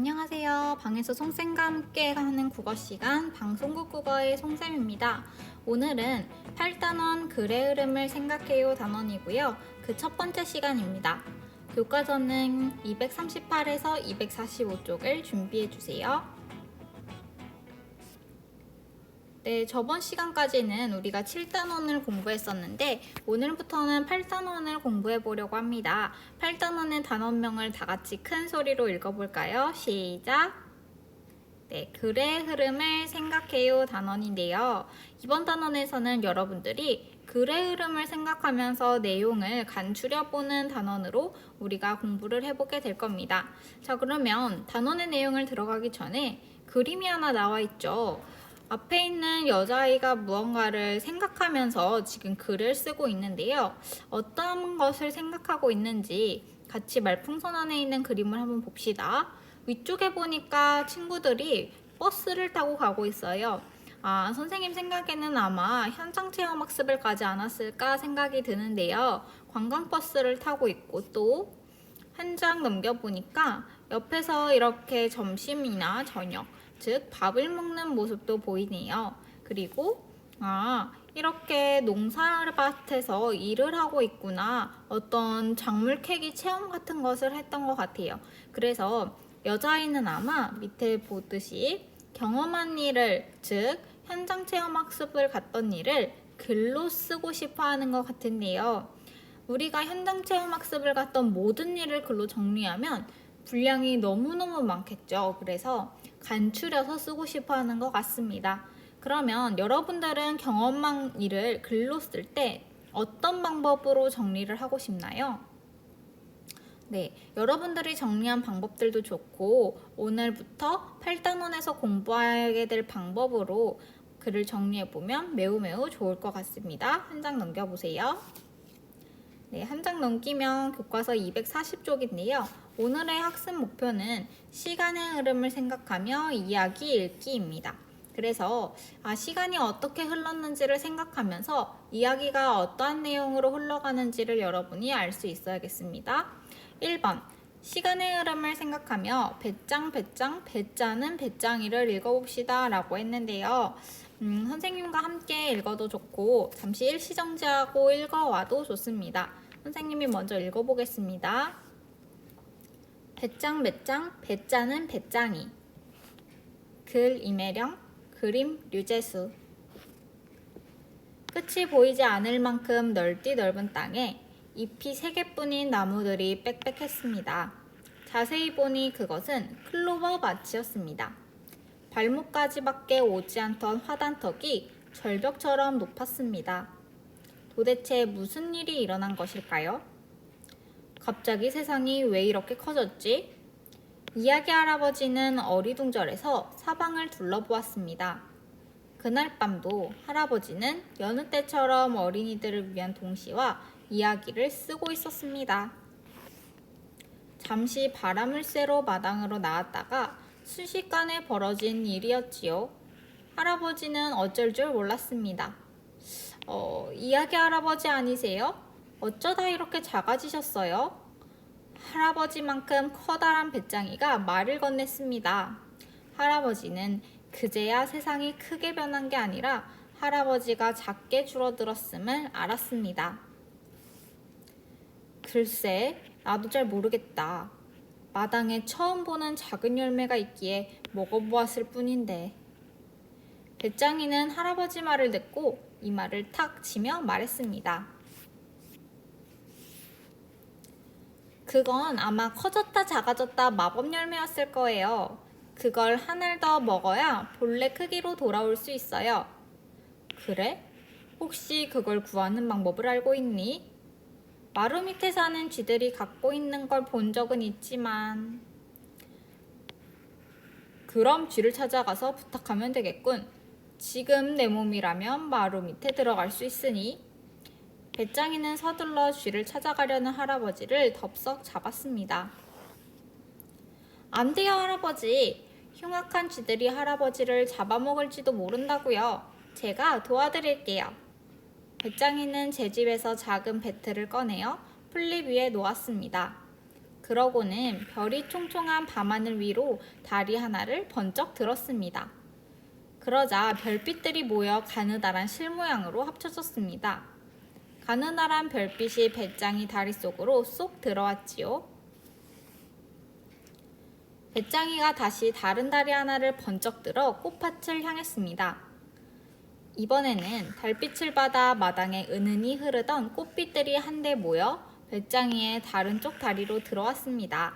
안녕하세요. 방에서 송쌤과 함께 하는 국어 시간 방송국 국어의 송쌤입니다. 오늘은 8단원 글의 흐름을 생각해요 단원이고요. 그 첫 번째 시간입니다. 교과서는 238에서 245쪽을 준비해 주세요. 네, 저번 시간까지는 우리가 7단원을 공부했었는데 오늘부터는 8단원을 공부해 보려고 합니다. 8단원의 단원명을 다 같이 큰 소리로 읽어볼까요? 시작! 네, 글의 흐름을 생각해요 단원인데요. 이번 단원에서는 여러분들이 글의 흐름을 생각하면서 내용을 간추려보는 단원으로 우리가 공부를 해보게 될 겁니다. 자, 그러면 단원의 내용을 들어가기 전에 그림이 하나 나와 있죠. 앞에 있는 여자아이가 무언가를 생각하면서 지금 글을 쓰고 있는데요. 어떤 것을 생각하고 있는지 같이 말풍선 안에 있는 그림을 한번 봅시다. 위쪽에 보니까 친구들이 버스를 타고 가고 있어요. 선생님 생각에는 아마 현장체험학습을 가지 않았을까 생각이 드는데요. 관광버스를 타고 있고 또 한 장 넘겨보니까 옆에서 이렇게 점심이나 저녁 즉 밥을 먹는 모습도 보이네요. 그리고 이렇게 농사밭에서 일을 하고 있구나. 어떤 작물 캐기 체험 같은 것을 했던 것 같아요. 그래서 여자아이는 아마 밑에 보듯이 경험한 일을 즉 현장 체험 학습을 갔던 일을 글로 쓰고 싶어 하는 것 같은데요. 우리가 현장 체험 학습을 갔던 모든 일을 글로 정리하면 분량이 너무너무 많겠죠. 그래서 간추려서 쓰고 싶어 하는 것 같습니다. 그러면 여러분들은 경험한 일을 글로 쓸 때 어떤 방법으로 정리를 하고 싶나요? 네, 여러분들이 정리한 방법들도 좋고 오늘부터 8단원에서 공부하게 될 방법으로 글을 정리해보면 매우 좋을 것 같습니다. 한 장 넘겨보세요. 네, 한 장 넘기면 교과서 240쪽인데요. 오늘의 학습 목표는 시간의 흐름을 생각하며 이야기 읽기입니다. 그래서 시간이 어떻게 흘렀는지를 생각하면서 이야기가 어떠한 내용으로 흘러가는지를 여러분이 알 수 있어야겠습니다. 1번 시간의 흐름을 생각하며 배짜는 배짱이를 읽어봅시다 라고 했는데요. 선생님과 함께 읽어도 좋고 잠시 일시정지하고 읽어와도 좋습니다. 선생님이 먼저 읽어보겠습니다. 배짜는 배짱이. 글 이매령, 그림 류재수. 끝이 보이지 않을 만큼 넓은 땅에 잎이 3개뿐인 나무들이 빽빽했습니다. 자세히 보니 그것은 클로버 밭이었습니다. 발목까지밖에 오지 않던 화단턱이 절벽처럼 높았습니다. 도대체 무슨 일이 일어난 것일까요? 갑자기 세상이 왜 이렇게 커졌지? 이야기 할아버지는 어리둥절해서 사방을 둘러보았습니다. 그날 밤도 할아버지는 여느 때처럼 어린이들을 위한 동시와 이야기를 쓰고 있었습니다. 잠시 바람을 쐬러 마당으로 나왔다가 순식간에 벌어진 일이었지요. 할아버지는 어쩔 줄 몰랐습니다. 이야기 할아버지 아니세요? 어쩌다 이렇게 작아지셨어요? 할아버지만큼 커다란 배짱이가 말을 건넸습니다. 할아버지는 그제야 세상이 크게 변한 게 아니라 할아버지가 작게 줄어들었음을 알았습니다. 글쎄, 나도 잘 모르겠다. 마당에 처음 보는 작은 열매가 있기에 먹어보았을 뿐인데. 배짱이는 할아버지 말을 듣고 이마를 탁 치며 말했습니다. 그건 아마 커졌다 작아졌다 마법 열매였을 거예요. 그걸 한 알 더 먹어야 본래 크기로 돌아올 수 있어요. 그래? 혹시 그걸 구하는 방법을 알고 있니? 마루 밑에 사는 쥐들이 갖고 있는 걸 본 적은 있지만. 그럼 쥐를 찾아가서 부탁하면 되겠군. 지금 내 몸이라면 마루 밑에 들어갈 수 있으니. 배짱이는 서둘러 쥐를 찾아가려는 할아버지를 덥석 잡았습니다. 안 돼요, 할아버지. 흉악한 쥐들이 할아버지를 잡아먹을지도 모른다고요. 제가 도와드릴게요. 배짱이는 제 집에서 작은 배틀을 꺼내어 풀잎 위에 놓았습니다. 그러고는 별이 총총한 밤하늘 위로 다리 하나를 번쩍 들었습니다. 그러자 별빛들이 모여 가느다란 실 모양으로 합쳐졌습니다. 가느다란 별빛이 배짱이 다리 속으로 쏙 들어왔지요. 배짱이가 다시 다른 다리 하나를 번쩍 들어 꽃밭을 향했습니다. 이번에는 달빛을 받아 마당에 은은히 흐르던 꽃빛들이 한데 모여 배짱이의 다른 쪽 다리로 들어왔습니다.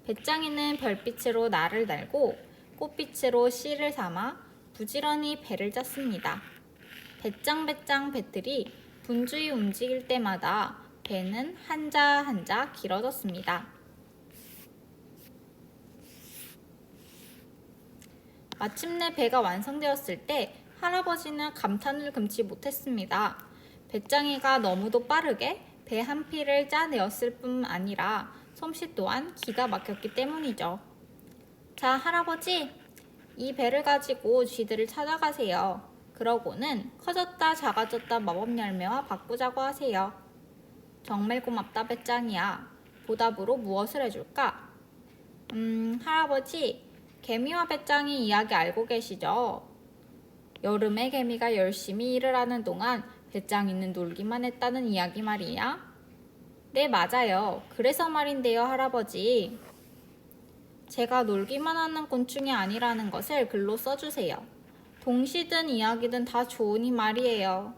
배짱이는 별빛으로 날을 달고 꽃빛으로 씨를 삼아 부지런히 배를 짰습니다. 배짱배짱 배틀이 분주히 움직일 때마다 배는 한자 한자 길어졌습니다. 마침내 배가 완성되었을 때 할아버지는 감탄을 금치 못했습니다. 배짱이가 너무도 빠르게 배 한 피를 짜내었을 뿐 아니라 솜씨 또한 기가 막혔기 때문이죠. 자, 할아버지, 이 배를 가지고 쥐들을 찾아가세요. 그러고는 커졌다 작아졌다 마법 열매와 바꾸자고 하세요. 정말 고맙다, 배짱이야. 보답으로 무엇을 해줄까? 할아버지, 개미와 배짱이 이야기 알고 계시죠? 여름에 개미가 열심히 일을 하는 동안 배짱이는 놀기만 했다는 이야기 말이야? 네, 맞아요. 그래서 말인데요, 할아버지. 제가 놀기만 하는 곤충이 아니라는 것을 글로 써주세요. 동시든 이야기든 다 좋으니 말이에요.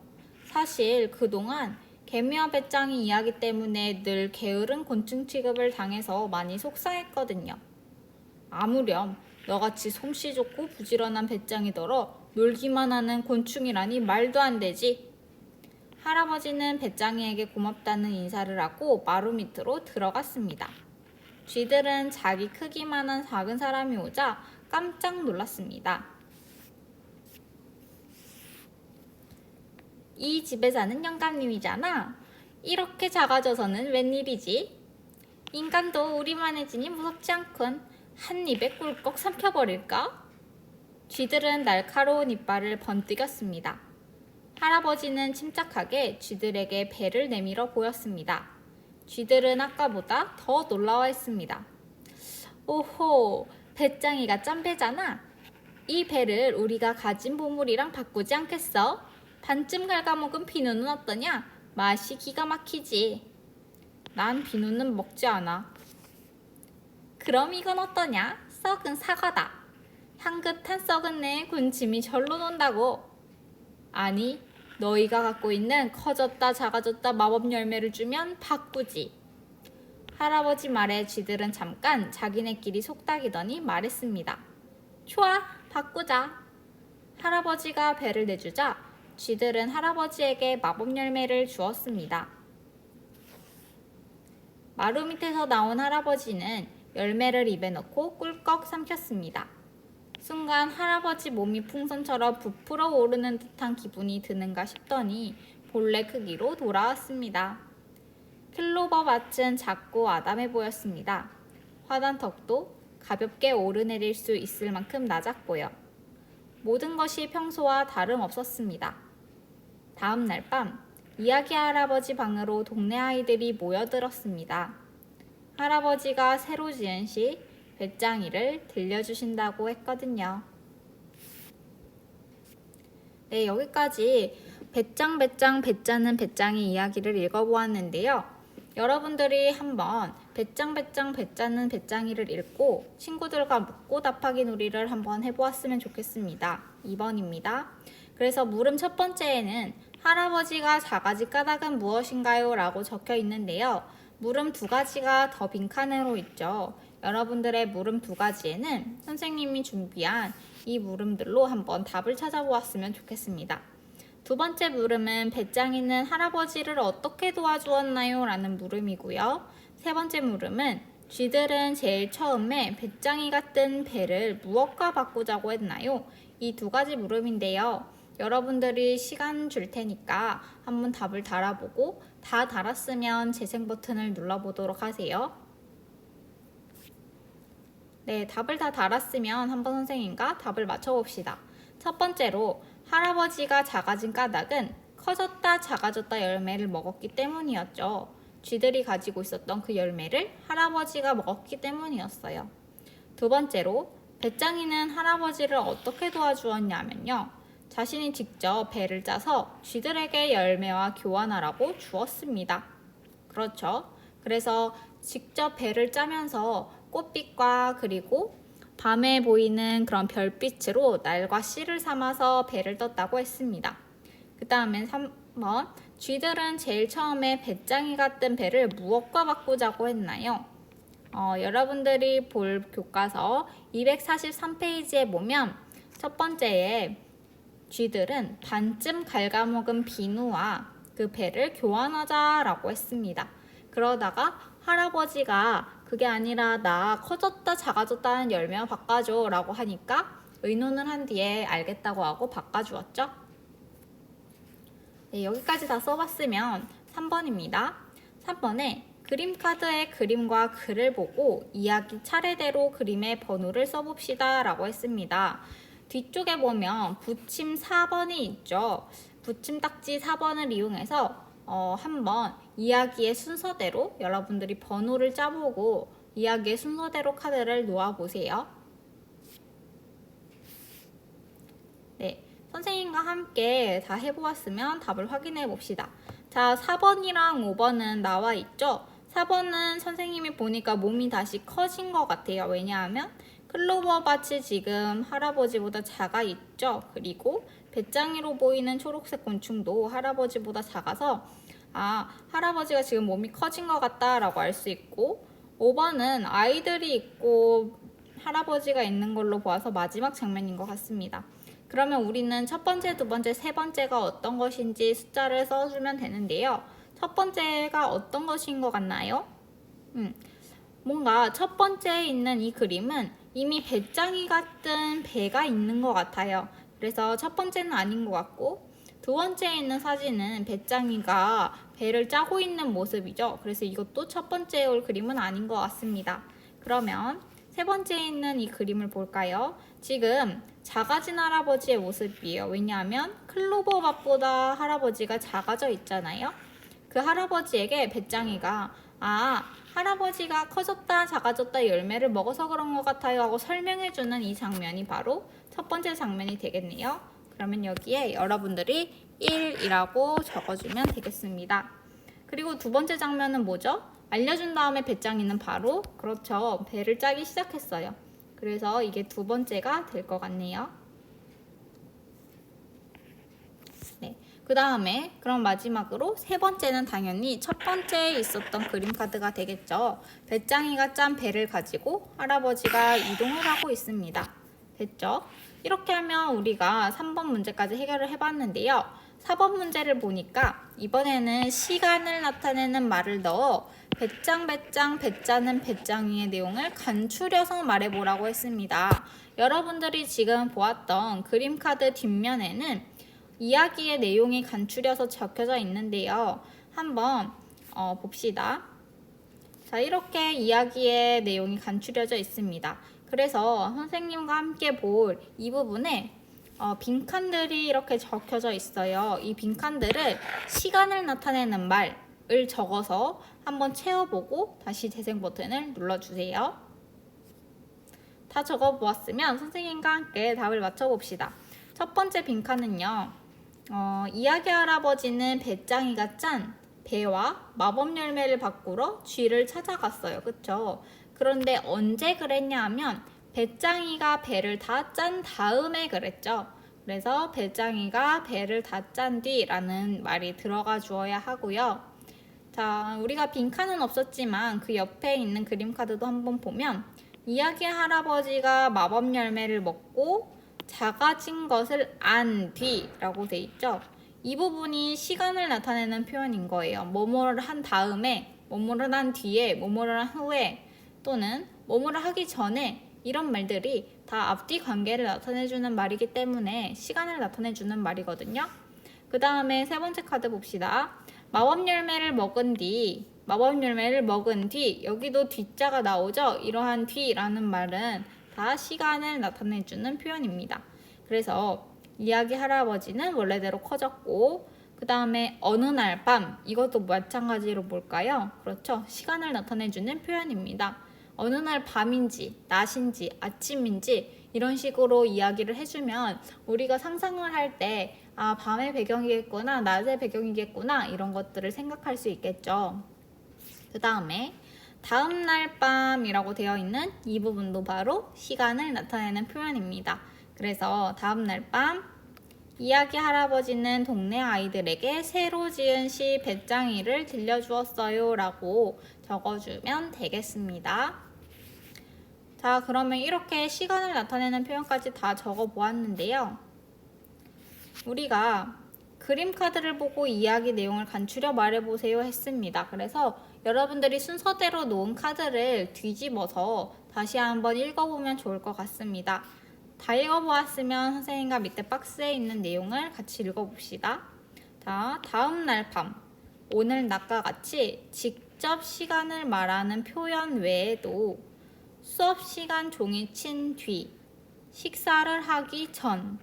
사실 그동안 개미와 배짱이 이야기 때문에 늘 게으른 곤충 취급을 당해서 많이 속상했거든요. 아무렴 너같이 솜씨 좋고 부지런한 배짱이더러 놀기만 하는 곤충이라니 말도 안 되지. 할아버지는 배짱이에게 고맙다는 인사를 하고 마루 밑으로 들어갔습니다. 쥐들은 자기 크기만한 작은 사람이 오자 깜짝 놀랐습니다. 이 집에 사는 영감님이잖아. 이렇게 작아져서는 웬일이지? 인간도 우리만해지니 무섭지 않군. 한 입에 꿀꺽 삼켜버릴까? 쥐들은 날카로운 이빨을 번뜩였습니다. 할아버지는 침착하게 쥐들에게 배를 내밀어 보였습니다. 쥐들은 아까보다 더 놀라워했습니다. 오호, 배짱이가 짠배잖아. 이 배를 우리가 가진 보물이랑 바꾸지 않겠어? 반쯤 갉아먹은 비누는 어떠냐? 맛이 기가 막히지. 난 비누는 먹지 않아. 그럼 이건 어떠냐? 썩은 사과다. 향긋한 썩은 내 군침이 절로 논다고. 아니, 너희가 갖고 있는 커졌다 작아졌다 마법 열매를 주면 바꾸지. 할아버지 말에 쥐들은 잠깐 자기네끼리 속닥이더니 말했습니다. 좋아, 바꾸자. 할아버지가 배를 내주자 쥐들은 할아버지에게 마법 열매를 주었습니다. 마루 밑에서 나온 할아버지는 열매를 입에 넣고 꿀꺽 삼켰습니다. 순간 할아버지 몸이 풍선처럼 부풀어 오르는 듯한 기분이 드는가 싶더니 본래 크기로 돌아왔습니다. 클로버 밭은 작고 아담해 보였습니다. 화단턱도 가볍게 오르내릴 수 있을 만큼 낮았고요. 모든 것이 평소와 다름없었습니다. 다음 날 밤, 이야기 할아버지 방으로 동네 아이들이 모여들었습니다. 할아버지가 새로 지은 시 배짱이를 들려주신다고 했거든요. 네, 여기까지 배짱배짱 배짜는 배짱이 이야기를 읽어보았는데요. 여러분들이 한번 배짱배짱 배짜는 배짱이를 읽고 친구들과 묻고 답하기 놀이를 한번 해보았으면 좋겠습니다. 2번입니다. 그래서 물음 첫 번째에는 할아버지가 작아지 까닭은 무엇인가요? 라고 적혀 있는데요. 물음 두 가지가 더 빈칸으로 있죠. 여러분들의 물음 두 가지에는 선생님이 준비한 이 물음들로 한번 답을 찾아보았으면 좋겠습니다. 두 번째 물음은 배짱이는 할아버지를 어떻게 도와주었나요? 라는 물음이고요. 세 번째 물음은 쥐들은 제일 처음에 배짱이가 뜬 배를 무엇과 바꾸자고 했나요? 이 두 가지 물음인데요. 여러분들이 시간 줄 테니까 한번 답을 달아보고 다 달았으면 재생 버튼을 눌러보도록 하세요. 네, 답을 다 달았으면 한번 선생님과 답을 맞춰봅시다. 첫 번째로 할아버지가 작아진 까닭은 커졌다 작아졌다 열매를 먹었기 때문이었죠. 쥐들이 가지고 있었던 그 열매를 할아버지가 먹었기 때문이었어요. 두 번째로 배짱이는 할아버지를 어떻게 도와주었냐면요. 자신이 직접 배를 짜서 쥐들에게 열매와 교환하라고 주었습니다. 그렇죠. 그래서 직접 배를 짜면서 꽃빛과 그리고 밤에 보이는 그런 별빛으로 날과 씨를 삼아서 배를 떴다고 했습니다. 그 다음에 3번 쥐들은 제일 처음에 배짱이가 뜬 배를 무엇과 바꾸자고 했나요? 여러분들이 볼 교과서 243페이지에 보면 첫 번째에 쥐들은 반쯤 갉아먹은 비누와 그 배를 교환하자라고 했습니다. 그러다가 할아버지가 그게 아니라 나 커졌다 작아졌다는 열매와 바꿔줘 라고 하니까 의논을 한 뒤에 알겠다고 하고 바꿔주었죠. 네, 여기까지 다 써봤으면 3번입니다. 3번에 그림카드의 그림과 글을 보고 이야기 차례대로 그림의 번호를 써봅시다 라고 했습니다. 뒤쪽에 보면 붙임 4번이 있죠. 붙임 딱지 4번을 이용해서 한번 이야기의 순서대로 여러분들이 번호를 짜보고 이야기의 순서대로 카드를 놓아보세요. 네, 선생님과 함께 다 해보았으면 답을 확인해 봅시다. 자, 4번이랑 5번은 나와 있죠? 4번은 선생님이 보니까 몸이 다시 커진 것 같아요. 왜냐하면 클로버밭이 지금 할아버지보다 작아 있죠? 그리고 배짱이로 보이는 초록색 곤충도 할아버지보다 작아서 할아버지가 지금 몸이 커진 것 같다라고 알 수 있고 5번은 아이들이 있고 할아버지가 있는 걸로 보아서 마지막 장면인 것 같습니다. 그러면 우리는 첫 번째, 두 번째, 세 번째가 어떤 것인지 숫자를 써주면 되는데요. 첫 번째가 어떤 것인 것 같나요? 뭔가 첫 번째에 있는 이 그림은 이미 배짱이 같은 배가 있는 것 같아요. 그래서 첫 번째는 아닌 것 같고 두 번째에 있는 사진은 배짱이가 배를 짜고 있는 모습이죠. 그래서 이것도 첫 번째에 올 그림은 아닌 것 같습니다. 그러면 세 번째에 있는 이 그림을 볼까요? 지금 작아진 할아버지의 모습이에요. 왜냐하면 클로버밭보다 할아버지가 작아져 있잖아요. 그 할아버지에게 배짱이가 할아버지가 커졌다 작아졌다 열매를 먹어서 그런 것 같아요 하고 설명해주는 이 장면이 바로 첫 번째 장면이 되겠네요. 그러면 여기에 여러분들이 1이라고 적어주면 되겠습니다. 그리고 두 번째 장면은 뭐죠? 알려준 다음에 배짱이는 바로 그렇죠. 배를 짜기 시작했어요. 그래서 이게 두 번째가 될 것 같네요. 네. 그 다음에 그럼 마지막으로 세 번째는 당연히 첫 번째에 있었던 그림 카드가 되겠죠. 배짱이가 짠 배를 가지고 할아버지가 이동을 하고 있습니다. 됐죠? 이렇게 하면 우리가 3번 문제까지 해결을 해봤는데요. 4번 문제를 보니까 이번에는 시간을 나타내는 말을 넣어 배짜는 배짱이의 내용을 간추려서 말해보라고 했습니다. 여러분들이 지금 보았던 그림카드 뒷면에는 이야기의 내용이 간추려서 적혀져 있는데요. 한번 봅시다. 자, 이렇게 이야기의 내용이 간추려져 있습니다. 그래서 선생님과 함께 볼 이 부분에 빈칸들이 이렇게 적혀져 있어요. 이 빈칸들을 시간을 나타내는 말을 적어서 한번 채워보고 다시 재생 버튼을 눌러주세요. 다 적어보았으면 선생님과 함께 답을 맞춰봅시다. 첫 번째 빈칸은요. 이야기 할아버지는 배짱이가 짠 배와 마법 열매를 바꾸러 쥐를 찾아갔어요. 그쵸? 그런데 언제 그랬냐 하면 배짱이가 배를 다 짠 다음에 그랬죠. 그래서 배짱이가 배를 다 짠 뒤라는 말이 들어가 주어야 하고요. 자, 우리가 빈칸은 없었지만 그 옆에 있는 그림 카드도 한번 보면 이야기 할아버지가 마법 열매를 먹고 작아진 것을 안 뒤라고 돼 있죠. 이 부분이 시간을 나타내는 표현인 거예요. 뭐뭐를 한 다음에, 뭐뭐를 한 뒤에, 뭐뭐를 한 후에 또는 뭐뭐를 하기 전에 이런 말들이 다 앞뒤 관계를 나타내주는 말이기 때문에 시간을 나타내주는 말이거든요. 그 다음에 세 번째 카드 봅시다. 마법 열매를 먹은 뒤 여기도 뒤자가 나오죠. 이러한 뒤라는 말은 다 시간을 나타내주는 표현입니다. 그래서 이야기 할아버지는 원래대로 커졌고 그 다음에 어느 날 밤, 이것도 마찬가지로 뭘까요? 그렇죠. 시간을 나타내주는 표현입니다. 어느 날 밤인지, 낮인지, 아침인지 이런 식으로 이야기를 해주면 우리가 상상을 할 때 밤의 배경이겠구나, 낮의 배경이겠구나 이런 것들을 생각할 수 있겠죠. 그 다음에 다음 날 밤이라고 되어 있는 이 부분도 바로 시간을 나타내는 표현입니다. 그래서 다음 날 밤, 이야기 할아버지는 동네 아이들에게 새로 지은 시 배짱이를 들려주었어요 라고 적어주면 되겠습니다. 자, 그러면 이렇게 시간을 나타내는 표현까지 다 적어 보았는데요. 우리가 그림 카드를 보고 이야기 내용을 간추려 말해보세요 했습니다. 그래서 여러분들이 순서대로 놓은 카드를 뒤집어서 다시 한번 읽어보면 좋을 것 같습니다. 다 읽어보았으면 선생님과 밑에 박스에 있는 내용을 같이 읽어봅시다. 자, 다음 날 밤, 오늘 낮과 같이 직접 시간을 말하는 표현 외에도 수업 시간 종이 친 뒤, 식사를 하기 전,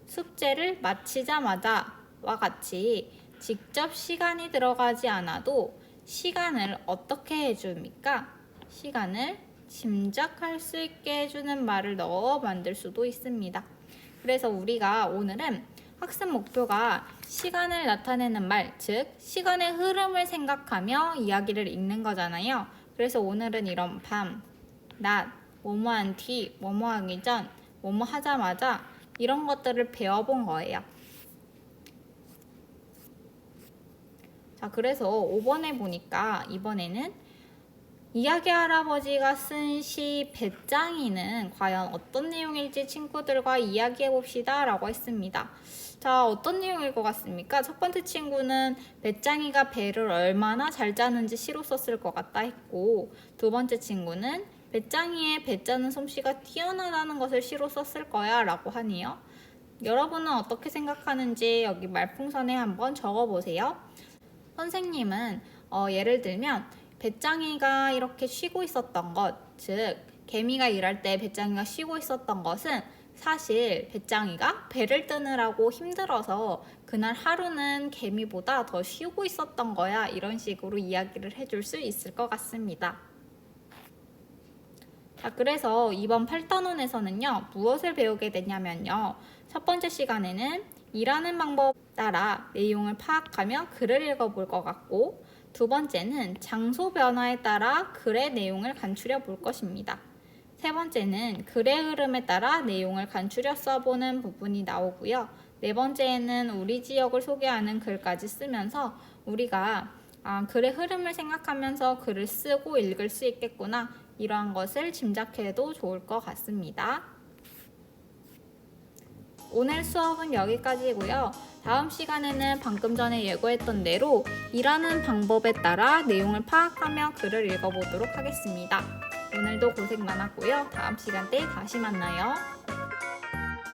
숙제를 마치자마자 와 같이 직접 시간이 들어가지 않아도 시간을 어떻게 해줍니까? 시간을 짐작할 수 있게 해주는 말을 넣어 만들 수도 있습니다. 그래서 우리가 오늘은 학습 목표가 시간을 나타내는 말, 즉 시간의 흐름을 생각하며 이야기를 읽는 거잖아요. 그래서 오늘은 이런 밤, 낮, 뭐뭐한 뒤, 뭐뭐하기 전, 뭐뭐 하자마자 이런 것들을 배워본 거예요. 자, 그래서 5번에 보니까 이번에는 이야기 할아버지가 쓴 시 배짱이는 과연 어떤 내용일지 친구들과 이야기해 봅시다 라고 했습니다. 자, 어떤 내용일 것 같습니까? 첫 번째 친구는 배짱이가 배를 얼마나 잘 짜는지 시로 썼을 것 같다 했고, 두 번째 친구는 배짱이의 배 짜는 솜씨가 뛰어나다는 것을 시로 썼을 거야 라고 하네요. 여러분은 어떻게 생각하는지 여기 말풍선에 한번 적어보세요. 선생님은 예를 들면 배짱이가 이렇게 쉬고 있었던 것, 즉 개미가 일할 때 배짱이가 쉬고 있었던 것은 사실 배짱이가 배를 뜨느라고 힘들어서 그날 하루는 개미보다 더 쉬고 있었던 거야, 이런 식으로 이야기를 해줄 수 있을 것 같습니다. 자, 그래서 이번 8단원에서는요 무엇을 배우게 되냐면요, 첫 번째 시간에는 일하는 방법 따라 내용을 파악하며 글을 읽어볼 것 같고, 두 번째는 장소 변화에 따라 글의 내용을 간추려 볼 것입니다. 세 번째는 글의 흐름에 따라 내용을 간추려 써보는 부분이 나오고요. 네 번째에는 우리 지역을 소개하는 글까지 쓰면서 우리가 글의 흐름을 생각하면서 글을 쓰고 읽을 수 있겠구나, 이러한 것을 짐작해도 좋을 것 같습니다. 오늘 수업은 여기까지고요. 다음 시간에는 방금 전에 예고했던 대로 일하는 방법에 따라 내용을 파악하며 글을 읽어보도록 하겠습니다. 오늘도 고생 많았고요. 다음 시간대에 다시 만나요.